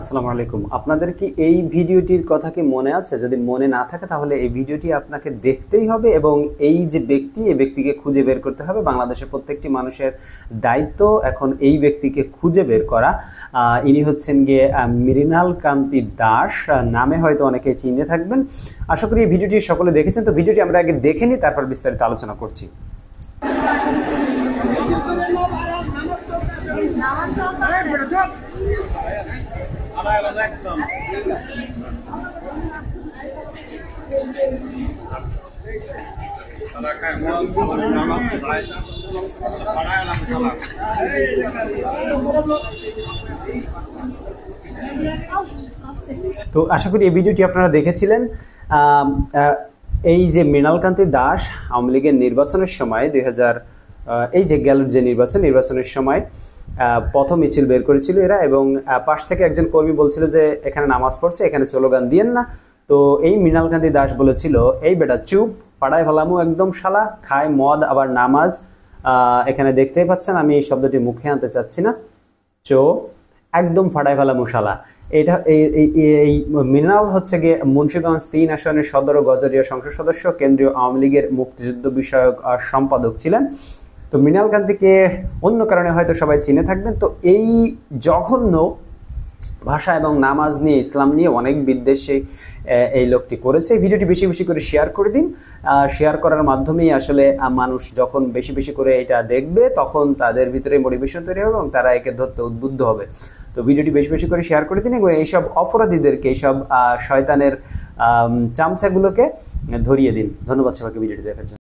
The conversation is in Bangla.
আসসালামু আলাইকুম। আপনাদের কি এই ভিডিওটির কথা কি মনে আছে? যদি মনে না থাকে তাহলে এই ভিডিওটি আপনাকে দেখতেই হবে এবং এই যে ব্যক্তি, এই ব্যক্তিকে খুঁজে বের করতে হবে। বাংলাদেশের প্রত্যেকটি মানুষের দায়িত্ব এখন এই ব্যক্তিকে খুঁজে বের করা। ইনি হচ্ছেন গিয়ে মৃণাল কান্তি দাস, নামে হয়তো অনেকে চিনে থাকবেন। আশা করি এই ভিডিওটি সকলে দেখেছেন। তো ভিডিওটি আমরা আগে দেখে নিই, তারপর বিস্তারিত আলোচনা করছি। তো আশা করি এই ভিডিওটি আপনারা দেখেছিলেন। এই যে মৃণাল কান্তি দাস আওয়ামী লীগের নির্বাচনের সময় এই যে গেল যে নির্বাচনের সময় প্রথম মিছিল বের করেছিল এরা, এবং পাশ থেকে একজন কর্মী বলছিল যে এখানে নামাজ পড়ছে, এখানে স্লোগান দিয়েন না। তো এই মৃণাল কান্তি দাস বলেছিল, এই বেটা চুপ, পাড়ায় ফেলামু একদম, শালা খায় মদ আবার নামাজ। এখানে দেখতেই পাচ্ছেন আমি এই শব্দটি মুখে আনতে চাচ্ছি না, একদম ফাড়ায় ফেলামু শালা। এটা এই মৃণাল হচ্ছে গিয়ে মুন্সিগঞ্জ ৩ আসনের সদর ও গজরিয়া সংসদ সদস্য, কেন্দ্রীয় আওয়ামী লীগের মুক্তিযুদ্ধ বিষয়ক সম্পাদক ছিলেন। তো মৃণাল কান্তিকে অন্য কারণে হয়তো সবাই চিনে থাকবেন। তো এই জঘন্য ভাষা এবং নামাজ নিয়ে, ইসলাম নিয়ে অনেক বিদ্বেষে এই লোকটি করেছে। এই ভিডিওটি বেশি বেশি করে শেয়ার করে দিন। শেয়ার করার মাধ্যমেই আসলে মানুষ যখন বেশি বেশি করে এটা দেখবে তখন তাদের ভিতরে মোটিভেশন তৈরি হবে এবং তারা একে ধরতে উদ্বুদ্ধ হবে। তো ভিডিওটি বেশি বেশি করে শেয়ার করে দিন এবং এইসব অপরাধীদেরকে, এইসব শয়তানের চামচাগুলোকে ধরিয়ে দিন। ধন্যবাদ সবাইকে ভিডিওটি দেখার জন্য।